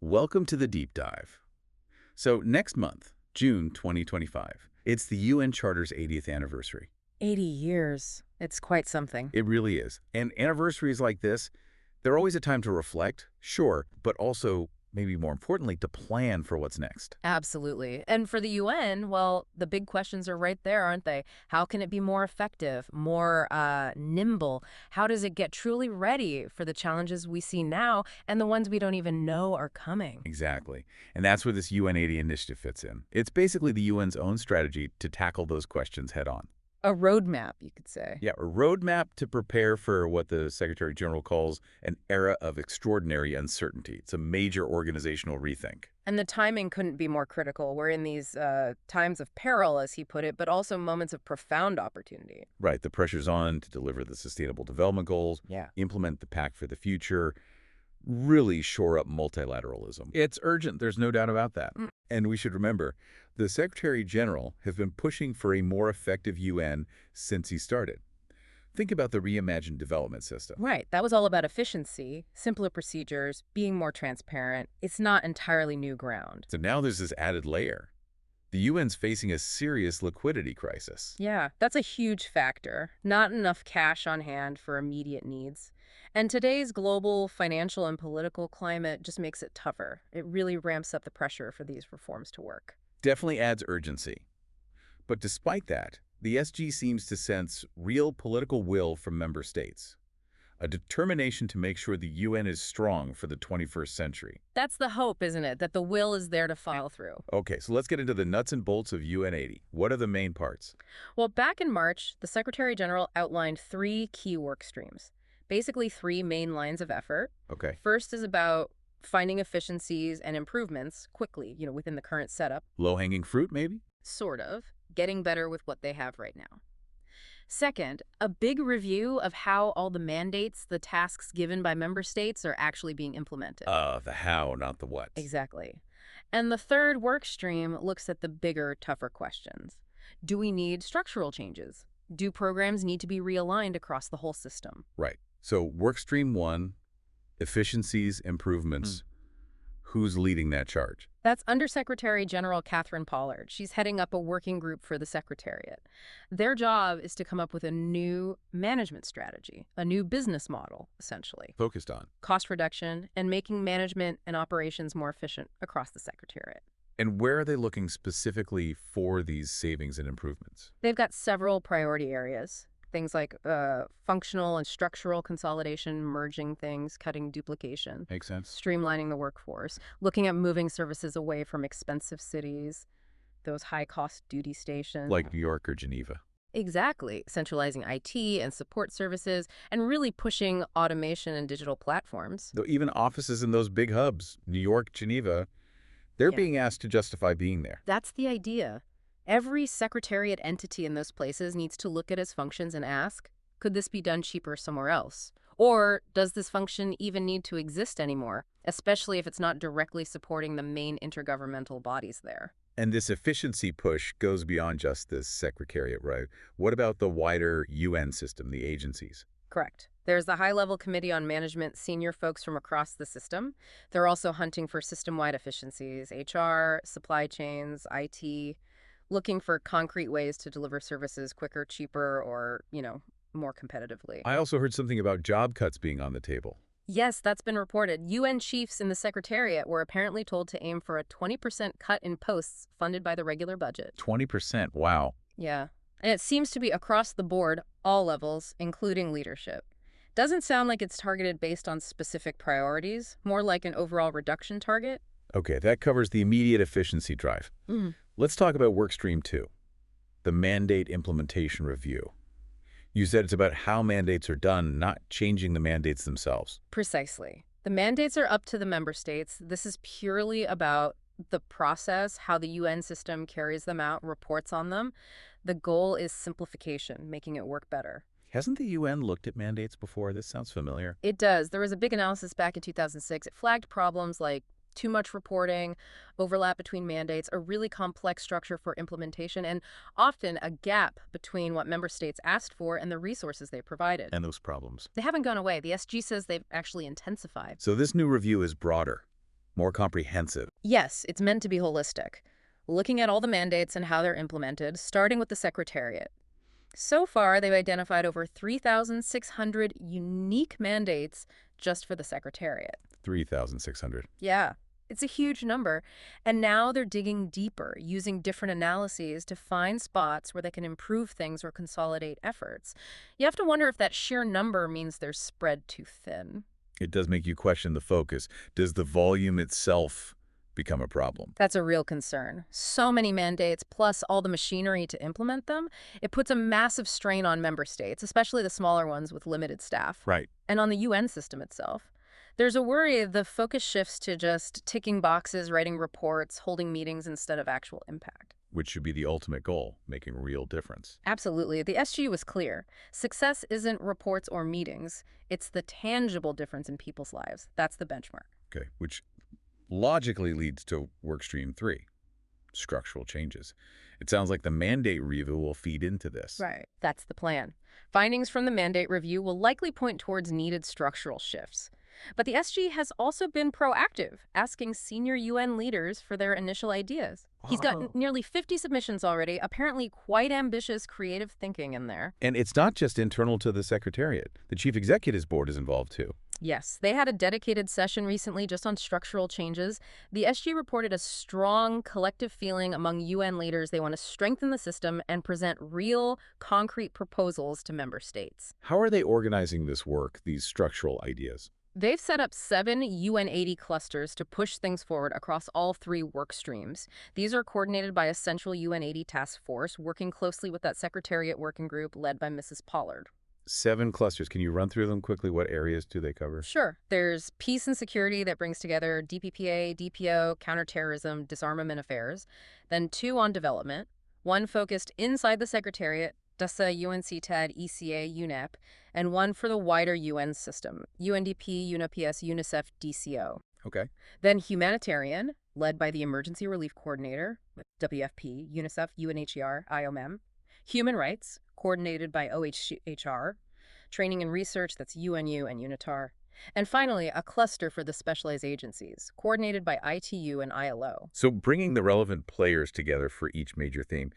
Welcome to the deep dive. So next month, June 2025, it's the UN Charter's 80th anniversary. 80 years. It's quite something. It really is. And anniversaries like this, they're always a time to reflect, sure, but also, maybe more importantly, to plan for what's next. Absolutely. And for the UN, well, the big questions are right there, aren't they? How can it be more effective, more nimble? How does it get truly ready for the challenges we see now and the ones we don't even know are coming? Exactly. And that's where this UN80 initiative fits in. It's basically the UN's own strategy to tackle those questions head on. A roadmap, you could say. Yeah, a roadmap to prepare for what the Secretary General calls an era of extraordinary uncertainty. It's a major organizational rethink. And the timing couldn't be more critical. We're in these times of peril, as he put it, but also moments of profound opportunity. Right, the pressure's on to deliver the Sustainable Development Goals, implement the Pact for the Future, really shore up multilateralism. It's urgent, there's no doubt about that. And we should remember, the Secretary General has been pushing for a more effective UN since he started. Think about the reimagined development system. Right. That was all about efficiency, simpler procedures, being more transparent. It's not entirely new ground. So now there's this added layer. The UN's facing a serious liquidity crisis. Yeah, that's a huge factor. Not enough cash on hand for immediate needs. And today's global financial and political climate just makes it tougher. It really ramps up the pressure for these reforms to work. Definitely adds urgency. But despite that, the SG seems to sense real political will from member states, a determination to make sure the UN is strong for the 21st century. That's the hope, isn't it? That the will is there to follow through. Okay, so let's get into the nuts and bolts of UN80. What are the main parts? Well, back in March, the Secretary General outlined 3 key work streams. Basically 3 main lines of effort. Okay. First is about finding efficiencies and improvements quickly, within the current setup. Low-hanging fruit, maybe? Sort of. Getting better with what they have right now. Second, a big review of how all the mandates, the tasks given by member states are actually being implemented. The how, not the what. Exactly. And the third work stream looks at the bigger, tougher questions. Do we need structural changes? Do programs need to be realigned across the whole system? Right. So work stream 1, efficiencies, improvements. Who's leading that charge? That's Undersecretary General Catherine Pollard. She's heading up a working group for the Secretariat. Their job is to come up with a new management strategy, a new business model, essentially. Focused on? Cost reduction and making management and operations more efficient across the Secretariat. And where are they looking specifically for these savings and improvements? They've got several priority areas. Things like functional and structural consolidation, merging things, cutting duplication. Makes sense. Streamlining the workforce, looking at moving services away from expensive cities, those high-cost duty stations. Like New York or Geneva. Exactly. Centralizing IT and support services, and really pushing automation and digital platforms. Though even offices in those big hubs, New York, Geneva, they're being asked to justify being there. That's the idea. Every Secretariat entity in those places needs to look at its functions and ask, could this be done cheaper somewhere else? Or does this function even need to exist anymore, especially if it's not directly supporting the main intergovernmental bodies there? And this efficiency push goes beyond just this Secretariat, right? What about the wider UN system, the agencies? Correct. There's the high-level committee on management, senior folks from across the system. They're also hunting for system-wide efficiencies, HR, supply chains, IT, looking for concrete ways to deliver services quicker, cheaper, or, more competitively. I also heard something about job cuts being on the table. Yes, that's been reported. UN chiefs in the Secretariat were apparently told to aim for a 20% cut in posts funded by the regular budget. 20%, wow. Yeah. And it seems to be across the board, all levels, including leadership. Doesn't sound like it's targeted based on specific priorities, more like an overall reduction target. Okay, that covers the immediate efficiency drive. Let's talk about work stream 2, the mandate implementation review. You said it's about how mandates are done, not changing the mandates themselves. Precisely. The mandates are up to the member states. This is purely about the process, how the UN system carries them out, reports on them. The goal is simplification, making it work better. Hasn't the UN looked at mandates before? This sounds familiar. It does. There was a big analysis back in 2006. It flagged problems like too much reporting, overlap between mandates, a really complex structure for implementation, and often a gap between what member states asked for and the resources they provided. And those problems. They haven't gone away. The SG says they've actually intensified. So this new review is broader, more comprehensive. Yes, it's meant to be holistic, looking at all the mandates and how they're implemented, starting with the Secretariat. So far, they've identified over 3,600 unique mandates just for the Secretariat. 3,600. Yeah, it's a huge number. And now they're digging deeper, using different analyses to find spots where they can improve things or consolidate efforts. You have to wonder if that sheer number means they're spread too thin. It does make you question the focus. Does the volume itself become a problem? That's a real concern. So many mandates, plus all the machinery to implement them, it puts a massive strain on member states, especially the smaller ones with limited staff. Right. And on the UN system itself. There's a worry the focus shifts to just ticking boxes, writing reports, holding meetings instead of actual impact. Which should be the ultimate goal, making a real difference. Absolutely. The SG was clear. Success isn't reports or meetings. It's the tangible difference in people's lives. That's the benchmark. Okay, which logically leads to Workstream 3, structural changes. It sounds like the mandate review will feed into this. Right. That's the plan. Findings from the mandate review will likely point towards needed structural shifts. But the SG has also been proactive, asking senior UN leaders for their initial ideas. He's got nearly 50 submissions already, apparently quite ambitious, creative thinking in there. And it's not just internal to the Secretariat. The Chief Executive's Board is involved too. Yes, they had a dedicated session recently just on structural changes. The SG reported a strong collective feeling among UN leaders. They want to strengthen the system and present real, concrete proposals to member states. How are they organizing this work, these structural ideas? They've set up 7 UN80 clusters to push things forward across all 3 work streams. These are coordinated by a central UN80 task force, working closely with that Secretariat working group led by Mrs. Pollard. 7 clusters. Can you run through them quickly? What areas do they cover? Sure. There's peace and security that brings together DPPA, DPO, counterterrorism, disarmament affairs. Then 2 on development, 1 focused inside the Secretariat, DASA, UNCTAD, ECA, UNEP, and 1 for the wider UN system, UNDP, UNOPS, UNICEF, DCO. Okay. Then humanitarian, led by the Emergency Relief Coordinator, WFP, UNICEF, UNHCR, IOM. Human rights, coordinated by OHCHR. Training and research, that's UNU and UNITAR. And finally, a cluster for the specialized agencies, coordinated by ITU and ILO. So bringing the relevant players together for each major theme.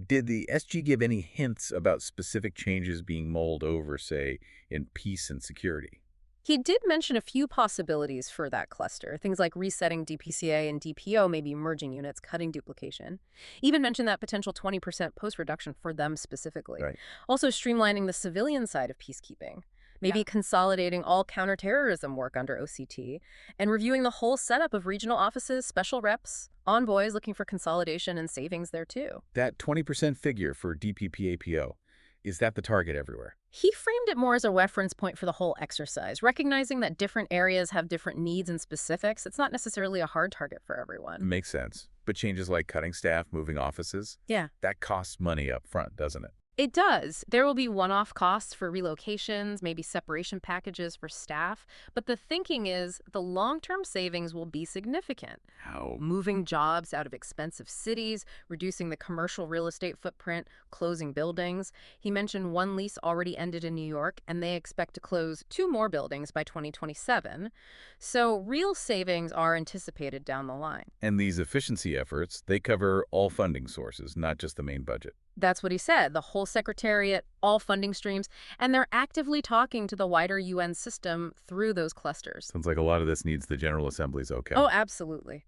Did the SG give any hints about specific changes being mulled over, say, in peace and security? He did mention a few possibilities for that cluster, things like resetting DPCA and DPO, maybe merging units, cutting duplication. Even mentioned that potential 20% post-reduction for them specifically. Right. Also streamlining the civilian side of peacekeeping, maybe consolidating all counterterrorism work under OCT, and reviewing the whole setup of regional offices, special reps, envoys looking for consolidation and savings there too. That 20% figure for DPPAPO, is that the target everywhere? He framed it more as a reference point for the whole exercise, recognizing that different areas have different needs and specifics. It's not necessarily a hard target for everyone. Makes sense. But changes like cutting staff, moving offices? Yeah. That costs money up front, doesn't it? It does. There will be one-off costs for relocations, maybe separation packages for staff, but the thinking is the long-term savings will be significant. How? Moving jobs out of expensive cities, reducing the commercial real estate footprint, closing buildings. He mentioned 1 lease already ended in New York, and they expect to close 2 more buildings by 2027. So real savings are anticipated down the line. And these efficiency efforts, they cover all funding sources, not just the main budget. That's what he said, the whole Secretariat, all funding streams, and they're actively talking to the wider UN system through those clusters. Sounds like a lot of this needs the General Assembly's okay. Oh, absolutely.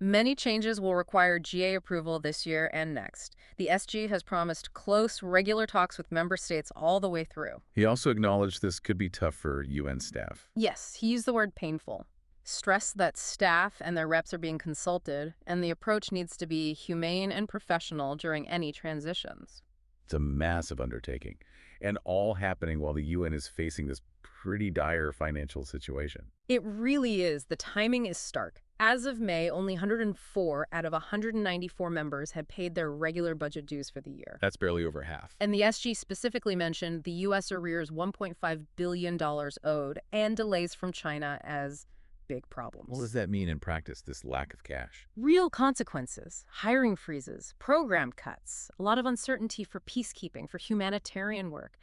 Many changes will require GA approval this year and next. The SG has promised close, regular talks with member states all the way through. He also acknowledged this could be tough for UN staff. Yes, he used the word painful. Stress that staff and their reps are being consulted, and the approach needs to be humane and professional during any transitions. It's a massive undertaking, and all happening while the UN is facing this pretty dire financial situation. It really is. The timing is stark. As of May, only 104 out of 194 members had paid their regular budget dues for the year. That's barely over half. And the SG specifically mentioned the U.S. arrears $1.5 billion owed and delays from China as big problems. What does that mean in practice, this lack of cash? Real consequences, hiring freezes, program cuts, a lot of uncertainty for peacekeeping, for humanitarian work.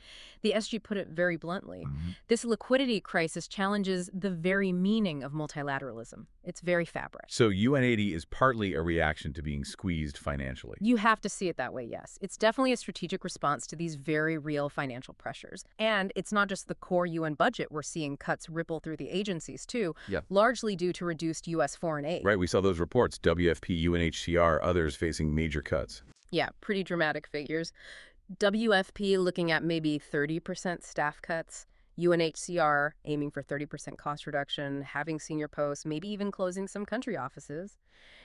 The SG put it very bluntly. This liquidity crisis challenges the very meaning of multilateralism, its very fabric. So UN80 is partly a reaction to being squeezed financially. You have to see it that way, yes. It's definitely a strategic response to these very real financial pressures. And it's not just the core UN budget. We're seeing cuts ripple through the agencies, too, largely due to reduced U.S. foreign aid. Right, we saw those reports, WFP, UNHCR, others facing major cuts. Yeah, pretty dramatic figures. WFP looking at maybe 30% staff cuts. UNHCR aiming for 30% cost reduction, having senior posts, maybe even closing some country offices.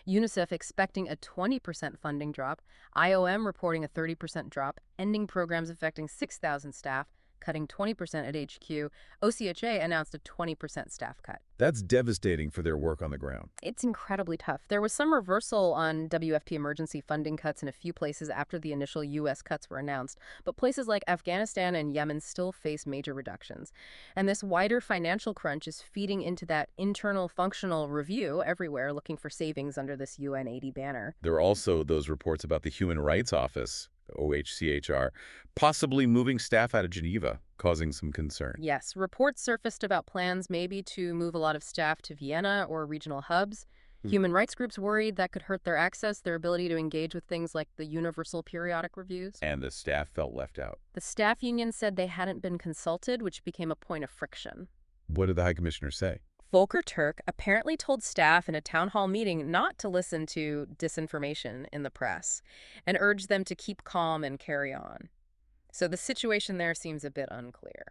UNICEF expecting a 20% funding drop. IOM reporting a 30% drop, ending programs affecting 6,000 staff, cutting 20% at HQ. OCHA announced a 20% staff cut. That's devastating for their work on the ground. It's incredibly tough. There was some reversal on WFP emergency funding cuts in a few places after the initial U.S. cuts were announced, but places like Afghanistan and Yemen still face major reductions. And this wider financial crunch is feeding into that internal functional review everywhere, looking for savings under this UN80 banner. There are also those reports about the Human Rights Office, OHCHR, possibly moving staff out of Geneva, causing some concern. Yes, reports surfaced about plans maybe to move a lot of staff to Vienna or regional hubs. Human rights groups worried that could hurt their access, their ability to engage with things like the universal periodic reviews. And the staff felt left out. The staff union said they hadn't been consulted, which became a point of friction. What did the High Commissioner say? Volker Turk apparently told staff in a town hall meeting not to listen to disinformation in the press and urged them to keep calm and carry on. So the situation there seems a bit unclear.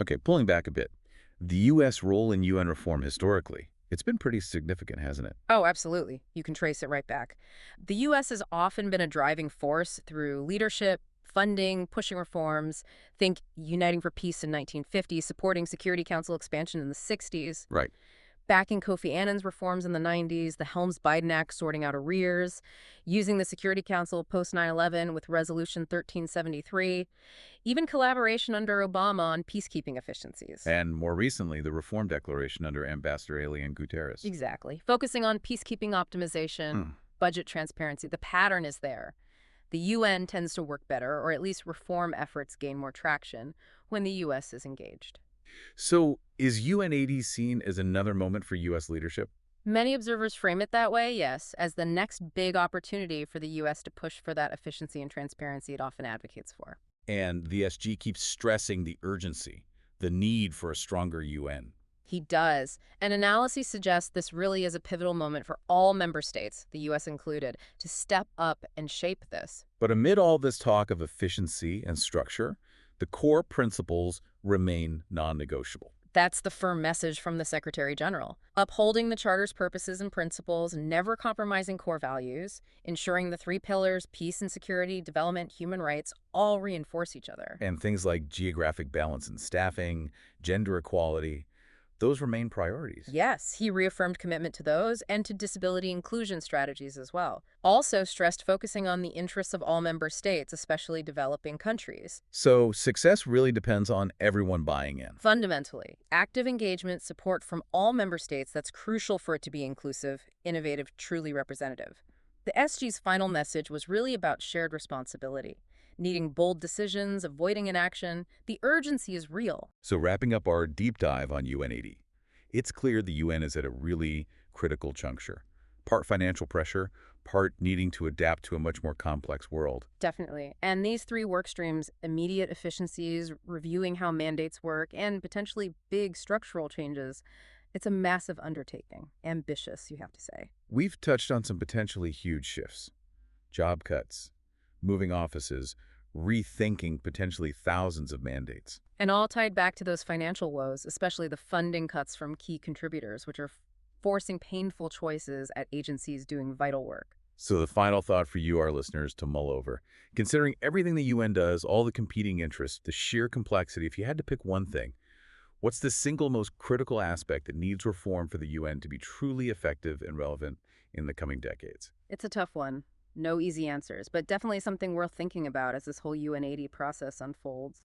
Okay, pulling back a bit. The U.S. role in UN reform historically, it's been pretty significant, hasn't it? Oh, absolutely. You can trace it right back. The U.S. has often been a driving force through leadership, funding, pushing reforms. Think Uniting for Peace in 1950, supporting Security Council expansion in the 60s. Right. Backing Kofi Annan's reforms in the 90s, the Helms-Biden Act sorting out arrears, using the Security Council post 9/11 with Resolution 1373, even collaboration under Obama on peacekeeping efficiencies. And more recently, the Reform Declaration under Ambassador Guterres. Exactly. Focusing on peacekeeping optimization, budget transparency. The pattern is there. The UN tends to work better, or at least reform efforts gain more traction, when the U.S. is engaged. So is UN80 seen as another moment for U.S. leadership? Many observers frame it that way, yes, as the next big opportunity for the U.S. to push for that efficiency and transparency it often advocates for. And the SG keeps stressing the urgency, the need for a stronger UN. He does. An analysis suggests this really is a pivotal moment for all member states, the U.S. included, to step up and shape this. But amid all this talk of efficiency and structure, the core principles remain non-negotiable. That's the firm message from the Secretary General. Upholding the Charter's purposes and principles, never compromising core values, ensuring the three pillars, peace and security, development, human rights, all reinforce each other. And things like geographic balance in staffing, gender equality, those remain priorities. Yes, he reaffirmed commitment to those and to disability inclusion strategies as well. Also stressed focusing on the interests of all member states, especially developing countries. So success really depends on everyone buying in. Fundamentally, active engagement, support from all member states, that's crucial for it to be inclusive, innovative, truly representative. The SG's final message was really about shared responsibility. Needing bold decisions, avoiding inaction, the urgency is real. So wrapping up our deep dive on UN80, it's clear the UN is at a really critical juncture. Part financial pressure, part needing to adapt to a much more complex world. Definitely. And these three work streams, immediate efficiencies, reviewing how mandates work, and potentially big structural changes, it's a massive undertaking. Ambitious, you have to say. We've touched on some potentially huge shifts. Job cuts, moving offices, rethinking potentially thousands of mandates. And all tied back to those financial woes, especially the funding cuts from key contributors, which are forcing painful choices at agencies doing vital work. So the final thought for you, our listeners, to mull over. Considering everything the UN does, all the competing interests, the sheer complexity, if you had to pick one thing, what's the single most critical aspect that needs reform for the UN to be truly effective and relevant in the coming decades? It's a tough one. No easy answers, but definitely something worth thinking about as this whole UN80 process unfolds.